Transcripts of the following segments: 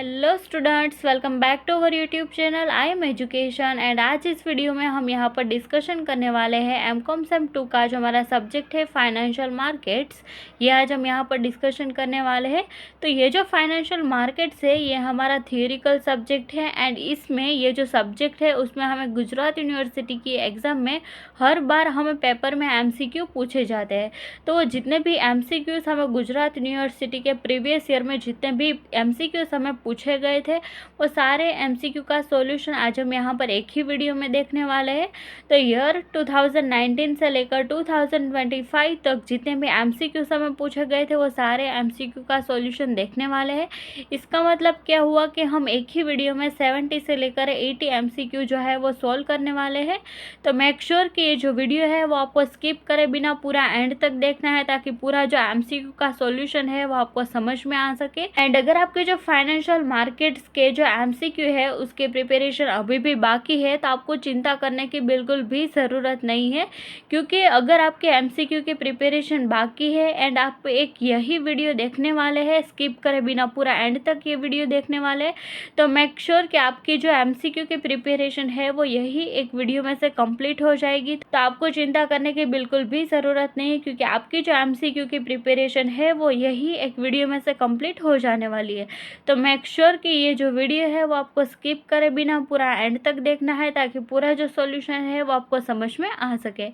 Hello students, welcome back to our YouTube channel I am education. And आज इस video में हम यहाँ पर डिस्कशन करने वाले हैं एमकॉम सेम 2 का जो हमारा सब्जेक्ट है फाइनेंशियल मार्केट्स। ये आज हम यहाँ पर डिस्कशन करने वाले हैं। तो ये जो फाइनेंशियल मार्केट्स है ये हमारा थियोरिकल सब्जेक्ट है एंड इसमें ये जो सब्जेक्ट है उसमें हमें गुजरात यूनिवर्सिटी की एग्ज़ाम में हर बार हमें पेपर में MCQ पूछे जाते हैं। तो वो जितने भी MCQs हमें गुजरात यूनिवर्सिटी के प्रीवियस ईयर में जितने भी MCQs हमें पूछे गए थे वो सारे MCQ का सॉल्यूशन आज हम यहाँ पर एक ही वीडियो में देखने वाले हैं। तो ईयर 2019 से लेकर 2025 तक जितने भी MCQs हमें पूछे गए थे वो सारे MCQ का सॉल्यूशन देखने वाले हैं। इसका मतलब क्या हुआ कि हम एक ही वीडियो में 70 से लेकर 80 MCQ जो है वो सॉल्व करने वाले हैं। तो मेक श्योर कि ये जो वीडियो है वो आपको स्किप करे बिना पूरा एंड तक देखना है ताकि पूरा जो MCQ का सॉल्यूशन है वो आपको समझ में आ सके। एंड अगर आपके जो फाइनेंशियल मार्केट्स के जो MCQ है उसके प्रिपरेशन अभी भी बाकी है तो आपको चिंता करने की बिल्कुल भी ज़रूरत नहीं है, क्योंकि अगर आपके MCQ के प्रिपरेशन बाकी है एंड आप एक यही वीडियो देखने वाले हैं, स्किप करे बिना पूरा एंड तक ये वीडियो देखने वाले हैं, तो मेक श्योर कि आपकी जो MCQ की प्रिपरेशन है वो यही एक वीडियो में से कंप्लीट हो जाएगी। तो आपको चिंता करने की बिल्कुल भी ज़रूरत नहीं है, क्योंकि आपकी जो MCQ की प्रिपरेशन है वो यही एक वीडियो में से कंप्लीट हो जाने वाली है। तो मेक श्योर कि ये जो वीडियो है वो आपको स्किप करे बिना पूरा एंड तक देखना है ताकि पूरा जो सॉल्यूशन है वो आपको समझ में आ सके।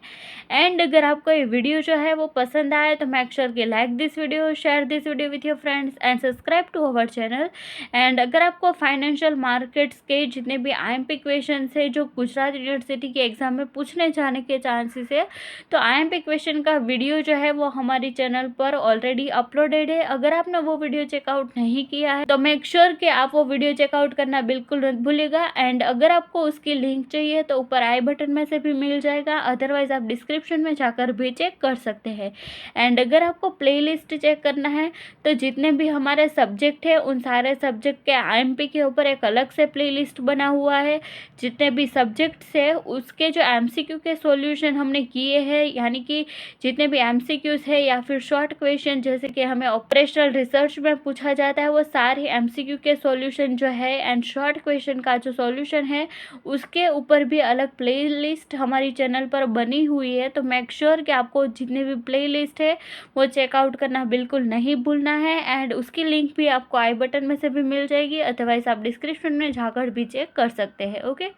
एंड अगर आपको ये वीडियो जो है वो पसंद आए तो मेक श्योर कि like this video, share this video with your friends and subscribe to our channel. And अगर आपको फाइनेंशियल मार्केट्स के जितने भी IMP क्वेश्चन है जो गुजरात यूनिवर्सिटी के एग्जाम में पूछने जाने के चांसेस है, तो IMP क्वेश्चन का वीडियो जो है वो हमारी चैनल पर ऑलरेडी अपलोडेड है। अगर आपने वो वीडियो चेकआउट नहीं किया है तो मेक श्योर कि आप वो वीडियो चेकआउट करना बिल्कुल मत भूलिएगा। एंड अगर आपको उसकी लिंक चाहिए तो ऊपर आई बटन में से भी मिल जाएगा, अदरवाइज आप डिस्क्रिप्शन में जाकर भी चेक कर सकते हैं। एंड अगर आपको प्लेलिस्ट चेक करना है तो जितने भी हमारे सब्जेक्ट है उन सारे सब्जेक्ट के IMP के ऊपर एक अलग से प्लेलिस्ट बना हुआ है। जितने भी सब्जेक्ट्स है उसके जो MCQ के सॉल्यूशन हमने किए हैं, यानी कि जितने भी MCQs है या फिर शॉर्ट क्वेश्चन जैसे कि हमें ऑपरेशनल रिसर्च में पूछा जाता है, वो सारे MCQ के सॉल्यूशन जो है एंड शॉर्ट क्वेश्चन का जो सॉल्यूशन है उसके ऊपर भी अलग प्लेलिस्ट हमारी चैनल पर बनी हुई है। तो मेक श्योर कि आपको जितने भी प्लेलिस्ट है वो चेकआउट करना बिल्कुल नहीं भूलना है। एंड उसकी लिंक भी आपको आई बटन में से भी मिल जाएगी, अदरवाइज आप डिस्क्रिप्शन में जाकर भी चेक कर सकते हैं। Okay,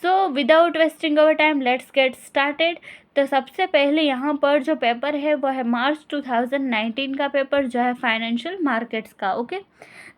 so without wasting our time let's get started. तो सबसे पहले यहाँ पर जो पेपर है वो है मार्च 2019 का पेपर जो है फाइनेंशियल मार्केट्स का। ओके,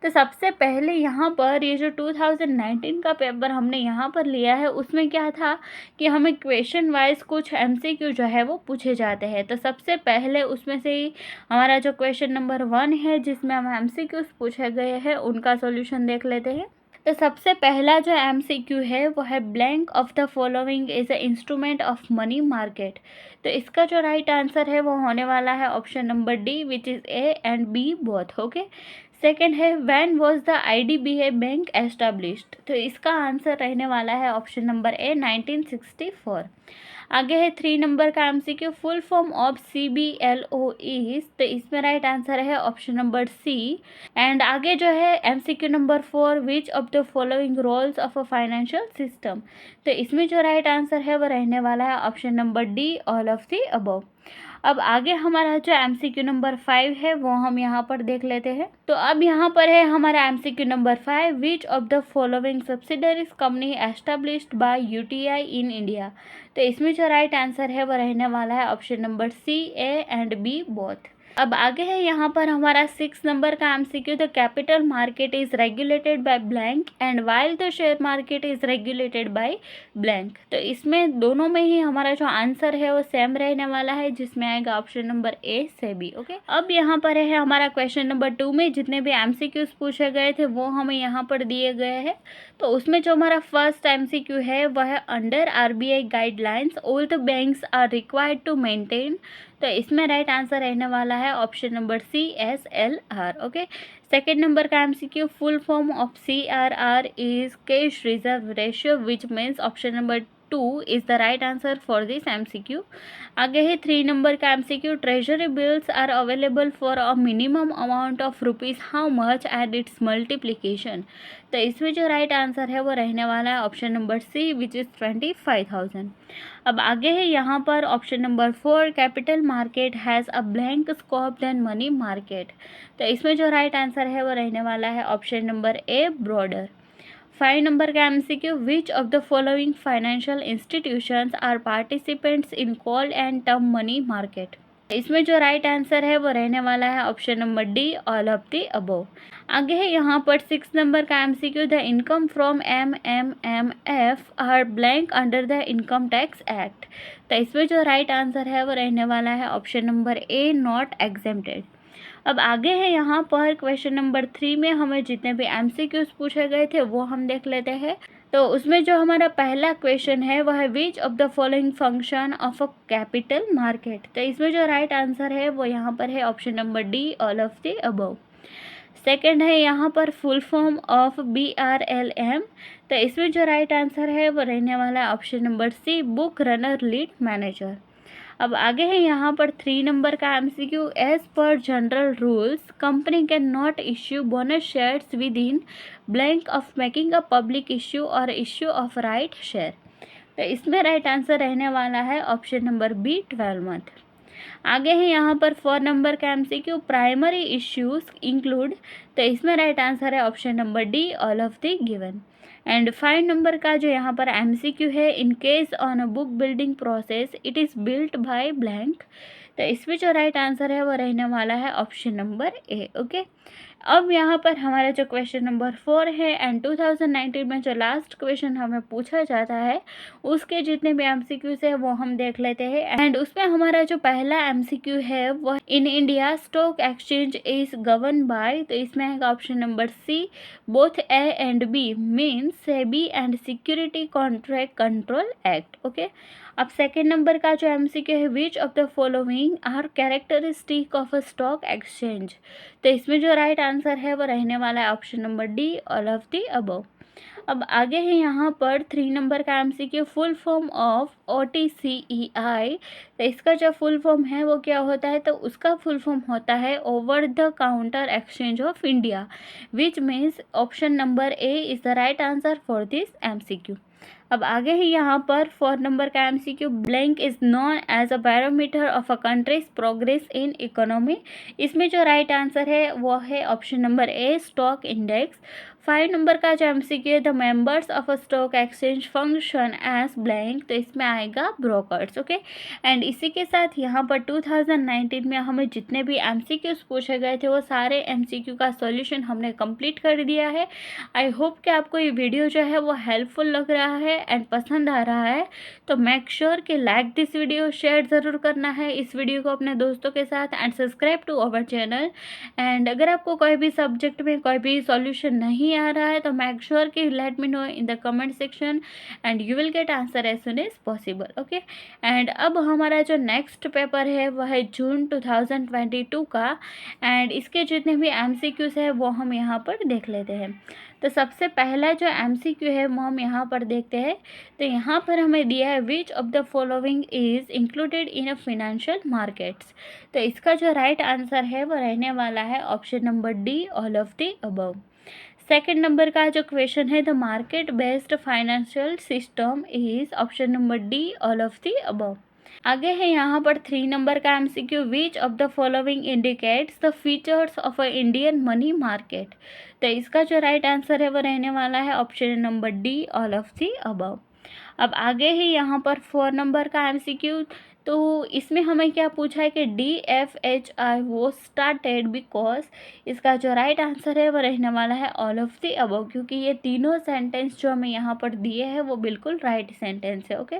तो सबसे पहले यहाँ पर ये जो 2019 का पेपर हमने यहाँ पर लिया है उसमें क्या था कि हमें क्वेश्चन वाइज कुछ MCQ जो है वो पूछे जाते हैं। तो सबसे पहले उसमें से ही हमारा जो क्वेश्चन नंबर 1 है जिसमें हम MCQs पूछे गए हैं उनका सॉल्यूशन देख लेते हैं। तो सबसे पहला जो MCQ है वो है blank of the following is a instrument of money market. तो इसका जो राइट आंसर है वो होने वाला है option number D, which is A and B both. Okay, second है when was the IDBI bank established. तो इसका आंसर रहने वाला है ऑप्शन नंबर ए 1964। आगे है 3 नंबर का MCQ full form of CBLOE। तो इसमें राइट आंसर है ऑप्शन नंबर सी। एंड आगे जो है MCQ number 4 which of the following roles of a financial system. तो इसमें जो राइट आंसर है वो रहने वाला है option number D, all of the above. अब आगे हमारा जो MCQ नंबर 5 है वो हम यहाँ पर देख लेते हैं। तो अब यहाँ पर है हमारा MCQ number 5, which of the following subsidiaries company established by UTI in India. तो इसमें जो राइट आंसर है वो रहने वाला है option number C, A and B both. अब आगे है यहाँ पर हमारा 6 नंबर का MCQ, the capital market is regulated by blank and while the share market is regulated by blank. तो इसमें दोनों में ही हमारा जो आंसर है वो सेम रहने वाला है, जिसमें आएगा ऑप्शन नंबर ए से बी। ओके, अब यहाँ पर है हमारा क्वेश्चन नंबर 2 में जितने भी MCQs पूछे गए थे वो हमें यहाँ पर दिए गए हैं। तो उसमें जो हमारा फर्स्ट MCQ है वह है under RBI guidelines all the banks are required to maintain. तो इसमें राइट आंसर रहने वाला है option number C, SLR। Okay, second number का MCQ full form of CRR is cash reserve ratio which means option number 2 is the right answer for this MCQ। आगे है 3 number का MCQ, treasury bills are available for a minimum amount of rupees how much and it's multiplication. तो इसमें जो right answer है वो रहने वाला है option number C which is 25,000। अब आगे है यहाँ पर option number 4, capital market has a blank scope than money market. तो इसमें जो राइट आंसर है वो रहने वाला है option number A, broader. 5 number का MCQ, which of the following financial institutions are participants in called and term money market. इसमें जो राइट आंसर है वो रहने वाला है option number D, all of the above. आगे है यहाँ पर 6 नंबर का MCQ, the income from MMMF are blank under the income tax act. तो इसमें जो राइट आंसर है वो रहने वाला है option number A, not exempted. अब आगे है यहाँ पर क्वेश्चन नंबर 3 में हमें जितने भी MCQs पूछे गए थे वो हम देख लेते हैं। तो उसमें जो हमारा पहला क्वेश्चन है वह है which of the following function of a capital market. तो इसमें जो राइट आंसर है वो यहाँ पर है option number D, all of the above. Second है यहाँ पर फुल फॉर्म ऑफ BRLM। तो इसमें जो राइट आंसर है वो रहने वाला है option number C, book runner lead manager. अब आगे है यहाँ पर 3 नंबर का MCQ, as per general rules company can not issue bonus shares within blank of making a public issue और इश्यू ऑफ राइट शेयर। तो इसमें right answer रहने वाला है ऑप्शन नंबर बी, 12 मंथ। आगे है यहाँ पर 4 नंबर का MCQ, प्राइमरी इश्यूज इंक्लूड। तो इसमें राइट आंसर है option number D, all of the given. And 5 number का जो यहाँ पर MCQ है, in case on a book building process it is built by blank. तो इसमें जो राइट आंसर है वो रहने वाला है ऑप्शन नंबर ए। ओके, अब यहाँ पर हमारा जो क्वेश्चन नंबर 4 है एंड 2019 में जो लास्ट क्वेश्चन हमें पूछा जाता है उसके जितने भी MCQs है वो हम देख लेते हैं। एंड उसमें हमारा जो पहला MCQ है वो in India stock exchange is govern by. तो इसमें है option number C, both A and B means SEBI and security contract control act. Okay, अब सेकेंड नंबर का जो MCQ है, which of the following are characteristic of a stock exchange. तो इसमें जो राइट आंसर है वो रहने वाला है option number D, all of the above. अब आगे है यहाँ पर 3 नंबर का MCQ, full form of OTCEI। तो इसका जो फुल फॉर्म है वो क्या होता है, तो उसका फुल फॉर्म होता है over the counter exchange of India, which means option number A is the right answer for this MCQ। अब आगे है यहाँ पर 4 नंबर का MCQ, blank is known as a barometer of a country's progress in economy. इसमें जो right answer है वो है option number A, stock index. 5 number का जो MCQ है, the members of a stock exchange function as blank. तो इसमें आएगा ब्रोकर्स। ओके, एंड इसी के साथ यहाँ पर 2019 में हमें जितने भी MCQs पूछे गए थे वो सारे MCQ का सॉल्यूशन हमने कंप्लीट कर दिया है। आई होप कि आपको ये वीडियो जो है वो हेल्पफुल लग रहा है एंड पसंद आ रहा है। तो मेक श्योर कि लाइक दिस वीडियो, शेयर ज़रूर करना है इस वीडियो को अपने दोस्तों के साथ and subscribe to our channel. And अगर आपको कोई भी सब्जेक्ट में कोई भी सॉल्यूशन नहीं आ रहा है तो मेक श्योर कि let me know in the comment section and you will get answer as soon as possible. Okay, and अब हमारा जो नेक्स्ट पेपर है वह है जून 2022 का एंड इसके जितने भी MCQs है वो हम यहाँ पर देख लेते हैं। तो सबसे पहला जो MCQ है वो हम यहाँ पर देखते हैं। तो यहाँ पर हमें दिया है which of the following is included in a financial markets. तो इसका जो राइट आंसर है वो रहने वाला है option number D, all of the above. Second number का जो क्वेश्चन है, the market based financial system is option number D, all of the above. आगे है यहाँ पर 3 नंबर का MCQ, which of the following indicates the features of a Indian money market. तो इसका जो राइट आंसर है वो रहने वाला है option number D, all of the above. अब आगे ही यहाँ पर 4 नंबर का MCQ, तो इसमें हमें क्या पूछा है कि DFHI वो स्टार्टेड बिकॉज। इसका जो राइट आंसर है वो रहने वाला है ऑल ऑफ द अबव, क्योंकि ये तीनों सेंटेंस जो हमें यहाँ पर दिए हैं वो बिल्कुल राइट सेंटेंस है। ओके,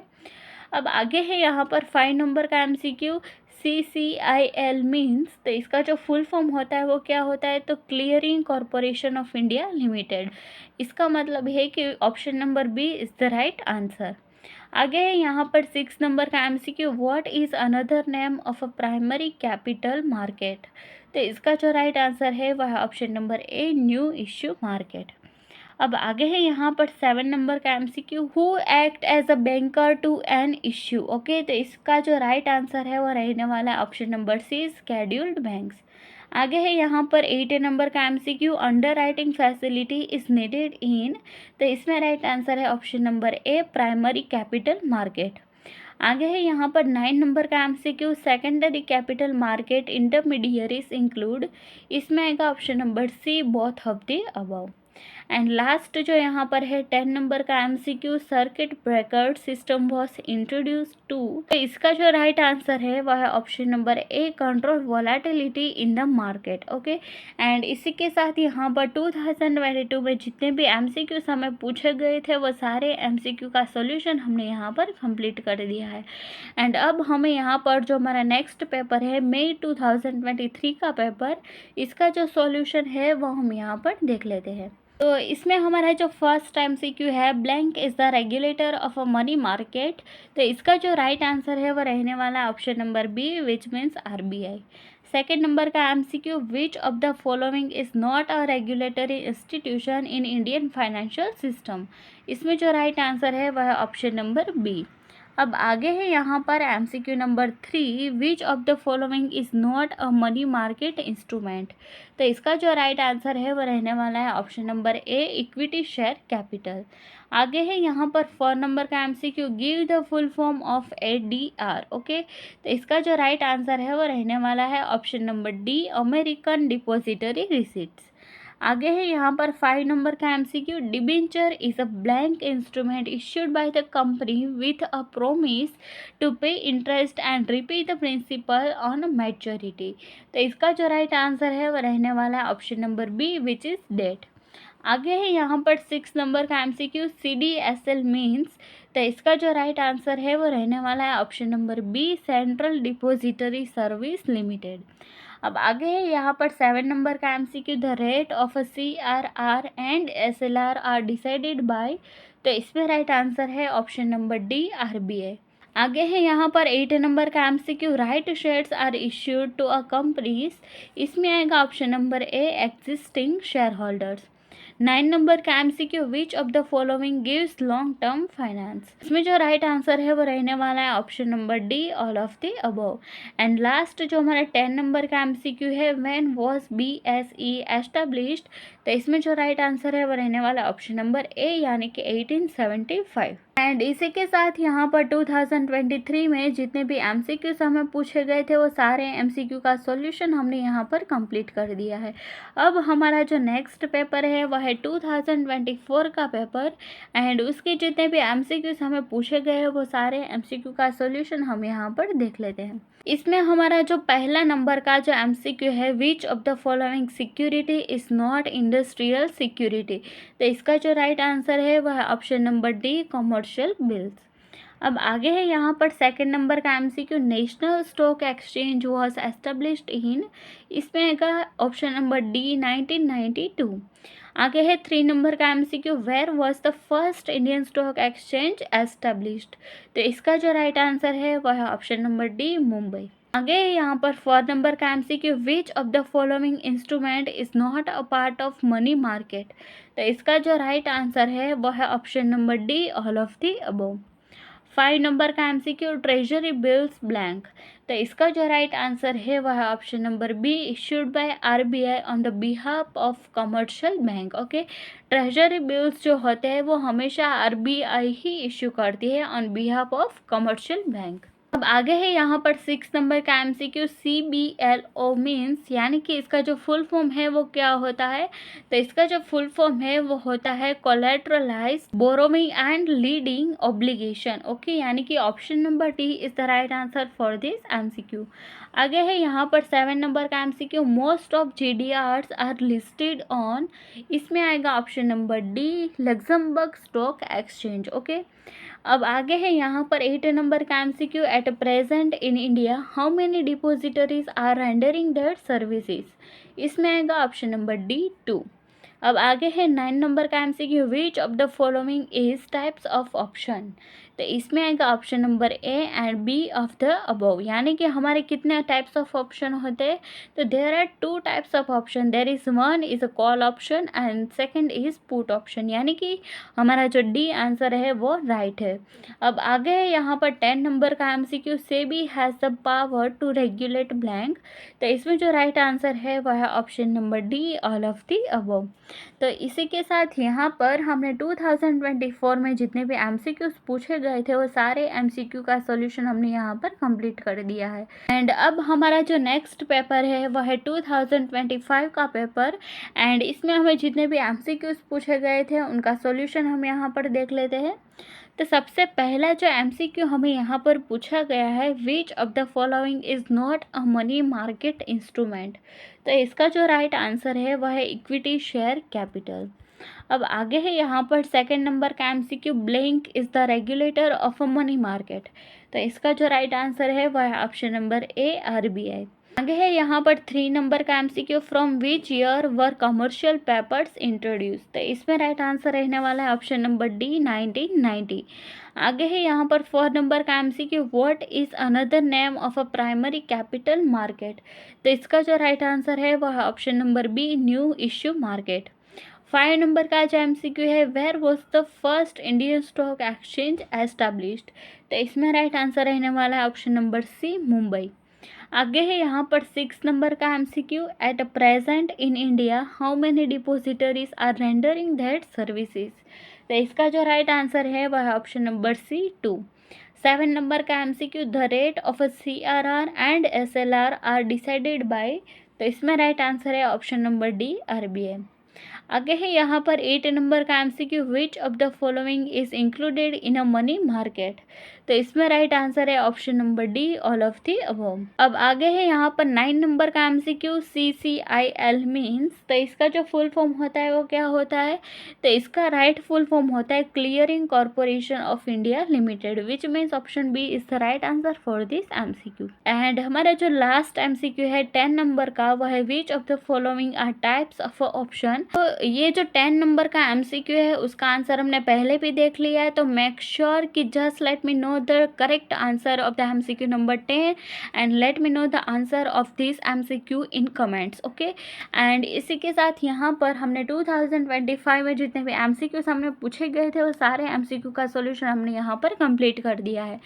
अब आगे है यहाँ पर 5 नंबर का MCQ, CCIL मीन्स। तो इसका जो फुल फॉर्म होता है वो क्या होता है, तो clearing corporation of India limited. इसका मतलब है कि option number B is the right answer. आगे है यहाँ पर 6 नंबर का MCQ, what is another name of a primary capital market. तो इसका जो राइट आंसर है वह option number A, new issue market. अब आगे है यहाँ पर 7 नंबर का MCQ, who act as a banker to an issue. Okay, तो इसका जो राइट आंसर है वो रहने वाला है option number C, scheduled banks. आगे है यहाँ पर 8 नंबर का MCQ, underwriting facility is needed in. तो इसमें राइट आंसर है option number A, primary capital market. आगे है यहाँ पर 9 नंबर का MCQ, secondary capital market intermediaries include. इसमें आएगा option number C, both of the above. And last जो यहाँ पर है 10 नंबर का MCQ, circuit breaker system was introduce to. तो इसका जो राइट आंसर है वह है option number A, control volatility in the market. Okay, and इसी के साथ यहाँ पर 2022 में जितने भी MCQ हमें पूछे गए थे वो सारे MCQ का सोल्यूशन हमने यहाँ पर कंप्लीट कर दिया है। एंड अब हमें यहाँ पर जो हमारा नेक्स्ट पेपर है मई 2023 का पेपर, इसका जो सॉल्यूशन है वो हम यहाँ पर देख लेते हैं। तो इसमें हमारा जो फर्स्ट MCQ है, blank is the regulator of a money market. तो इसका जो राइट आंसर है वो रहने वाला है option number B, which means RBI। Second number का MCQ, which of the following is not a regulatory institution in Indian financial system. इसमें जो राइट आंसर है वह है ऑप्शन नंबर बी। अब आगे है यहाँ पर MCQ number 3, which of the following is not a money market instrument. तो इसका जो राइट आंसर है वो रहने वाला है ऑप्शन नंबर ए, इक्विटी शेयर कैपिटल। आगे है यहाँ पर 4 नंबर का MCQ, give the full form of ADR। Okay, तो इसका जो राइट आंसर है वो रहने वाला है option number D, American depository receipts. आगे है यहाँ पर 5 नंबर का MCQ, debenture is a blank instrument issued by the company with a promise to pay interest and repay the principal on maturity. तो इसका जो राइट आंसर है वो रहने वाला है option number B, which is debt. आगे है यहाँ पर 6 नंबर का MCQ, CDSL मीन्स। तो इसका जो राइट आंसर है वो रहने वाला है option number B, central depository service limited. अब आगे है यहाँ पर 7 नंबर का MCQ, the rate of a CRR and SLR are decided by. तो इसमें राइट आंसर है ऑप्शन नंबर डी, RBI। आगे है यहाँ पर 8 नंबर का MCQ, right shares are issued to a companies. इसमें आएगा option number A, existing share holders. 9 number का MCQ, which of the following gives long term finance. इसमें जो राइट आंसर है वो रहने वाला है option number D, all of the above. And last जो हमारा 10 नंबर का MCQ है, व्हेन वाज BSE एस्टेब्लिश्ड। तो इसमें जो राइट आंसर है वो रहने वाला है ऑप्शन नंबर ए, यानी कि 1875। एंड इसी के साथ यहाँ पर 2023 में जितने भी MCQs हमें पूछे गए थे वो सारे MCQ का सॉल्यूशन हमने यहाँ पर कंप्लीट कर दिया है। अब हमारा जो नेक्स्ट पेपर है वह है 2024 का पेपर, एंड उसके जितने भी MCQs हमें पूछे गए हैं वो सारे MCQ का सॉल्यूशन हम यहाँ पर देख लेते हैं। इसमें हमारा जो पहला नंबर का जो MCQ है, which of the following security is not industrial security. तो इसका जो राइट आंसर है वह option number D, commercial bills. अब आगे है यहाँ पर सेकंड नंबर का MCQ, national stock exchange was established in. इसमें आएगा ऑप्शन नंबर डी, 1992। आगे है 3 नंबर का MCQ, where was the first Indian stock exchange established. तो इसका जो राइट आंसर है वह है ऑप्शन नंबर डी, मुंबई। आगे है यहाँ पर 4 नंबर का MCQ, which of the following instrument is not a part of money market. तो इसका जो राइट आंसर है वह है option number D, all of the above. 5 number का MCQ, ट्रेजरी बिल्स ब्लैंक। तो इसका जो राइट आंसर है वह है option number B, issued by RBI on the behalf of commercial bank. Okay, treasury bills जो होते हैं वो हमेशा RBI ही इश्यू करती है on behalf of commercial bank. अब आगे है यहाँ पर 6 नंबर का MCQ, CBLO मीन्स, यानी कि इसका जो फुल फॉर्म है वो क्या होता है। तो इसका जो फुल फॉर्म है वो होता है collateralise borrowing and leading obligation. Okay, यानी कि option number D is the right answer for this MCQ। आगे है यहाँ पर 7 नंबर का MCQ, most of GDRs are listed on. इसमें आएगा option number D, Luxembourg stock exchange. Okay, अब आगे है यहाँ पर 8 नंबर का MCQ, at present in India how many depositories are rendering their services. इसमें आएगा ऑप्शन नंबर डी, 2। अब आगे है 9 नंबर का MCQ, which of the following is types of option. तो इसमें आएगा option number A and B of the above. यानी कि हमारे कितने टाइप्स ऑफ ऑप्शन होते हैं, तो there are two types of option, there is one is a call option and second is put option. यानी कि हमारा जो डी आंसर है वो राइट है। अब आगे है यहाँ पर 10 नंबर का MCQ, SEBI has the power to regulate blank. तो इसमें जो राइट आंसर है वह है option number D, all of the above. तो इसी के साथ यहाँ पर हमने 2024 में जितने भी एमसीक्यूज पूछे गए थे वो सारे एमसीक्यू का सॉल्यूशन हमने यहाँ पर कंप्लीट कर दिया है। एंड अब हमारा जो नेक्स्ट पेपर है वह है 2025 का पेपर, एंड इसमें हमें जितने भी एमसीक्यूज पूछे गए थे उनका सॉल्यूशन हम यहाँ पर देख लेते हैं। तो सबसे पहला जो एमसीक्यू हमें यहाँ पर पूछा गया है, which of the following is not a money market instrument. तो इसका जो राइट आंसर है वह है इक्विटी शेयर कैपिटल। अब आगे है यहाँ पर सेकंड नंबर का MCQ, blank is the regulator of a money market. तो इसका जो राइट आंसर है वह है ऑप्शन नंबर ए, आरबीआई। आगे है यहाँ पर 3 नंबर का MCQ, from which year were commercial papers introduce. तो इसमें राइट आंसर रहने वाला है ऑप्शन नंबर डी, 1990। आगे है यहाँ पर 4 नंबर का MCQ, what is another name of a primary capital market. तो इसका जो राइट आंसर है वह है option number B, new issue market. 5 number का जो एमसीक्यू है, where was the first Indian stock exchange established. तो इसमें राइट आंसर रहने वाला है ऑप्शन नंबर सी, मुंबई। आगे है यहाँ पर 6 नंबर का MCQ, at present in India how many depositories are rendering that services. तो इसका जो राइट आंसर है वह है ऑप्शन नंबर सी, 2। 7 नंबर का MCQ, the rate of a CRR and SLR are decided by. तो इसमें राइट आंसर है ऑप्शन नंबर डी, आरबीआई। आगे है यहाँ पर 8 नंबर का MCQ, which of the following is included in a money market. तो इसमें राइट आंसर है option number D, all of the above. अब आगे है यहाँ पर 9 नंबर का एमसीक्यू, CCIL मीन्स। तो इसका जो फुल फॉर्म होता है वो क्या होता है, तो इसका राइट फुल फॉर्म होता है clearing corporation of India limited, which means option B is the right answer for this MCQ. And हमारा जो लास्ट एमसीक्यू है 10 नंबर का, वह है which of the following are types of option. तो ये जो 10 नंबर का एमसीक्यू है उसका आंसर हमने पहले भी देख लिया है, तो मेक श्योर कि just let me know the correct answer of the MCQ number 10 and let me know the answer of this MCQ in comments, okay. And इसी के साथ यहाँ पर हमने 2025 में जितने भी एमसीक्यूज हमने पूछे गए थे वो सारे एमसीक्यू का सॉल्यूशन हमने यहाँ पर कंप्लीट कर दिया है।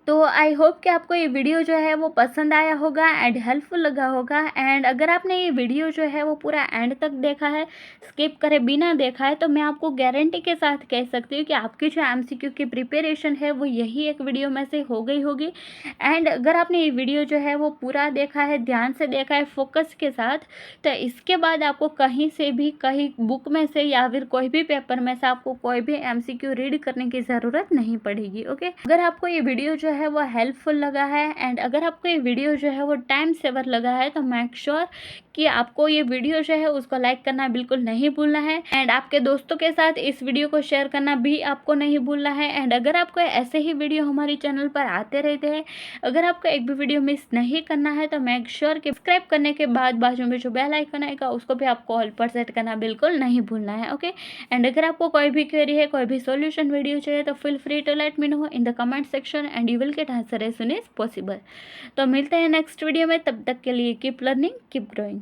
तो आई होप कि आपको ये वीडियो जो है वो पसंद आया होगा एंड हेल्पफुल लगा होगा। एंड अगर आपने ये वीडियो जो है वो पूरा एंड तक देखा है, स्किप करे बिना देखा है, तो मैं आपको गारंटी के साथ कह सकती हूँ कि आपकी जो एमसीक्यू की प्रिपरेशन है वो यही एक वीडियो में से हो गई होगी। एंड अगर आपने ये वीडियो जो है वो पूरा देखा है, ध्यान से देखा है, फोकस के साथ, तो इसके बाद आपको कहीं से भी, कहीं बुक में से या फिर कोई भी पेपर में से आपको कोई भी एमसीक्यू रीड करने की ज़रूरत नहीं पड़ेगी, ओके। अगर आपको ये वीडियो जो है वो हेल्पफुल लगा है एंड अगर आपको ये वीडियो जो है वो टाइम सेवर लगा है, तो मेक श्योर कि आपको ये वीडियो जो है उसको लाइक करना बिल्कुल नहीं भूलना है एंड आपके दोस्तों के साथ इस वीडियो को शेयर करना भी आपको नहीं भूलना है। एंड अगर आपको ऐसे ही वीडियो हमारे चैनल पर आते रहते हैं, अगर आपको एक भी वीडियो मिस नहीं करना है, तो मेक श्योर कि सब्सक्राइब करने के बाद बाजू में जो बेल आइकन आएगा उसको भी आपको ऑल पर सेट करना बिल्कुल नहीं भूलना है, ओके। एंड अगर आपको कोई भी क्वेरी है, कोई भी सॉल्यूशन वीडियो चाहिए, तो feel free to let me know in the comment section and you will get answer as soon as possible. तो मिलते हैं नेक्स्ट वीडियो में, तब तक के लिए कीप लर्निंग, कीप ग्रोइंग।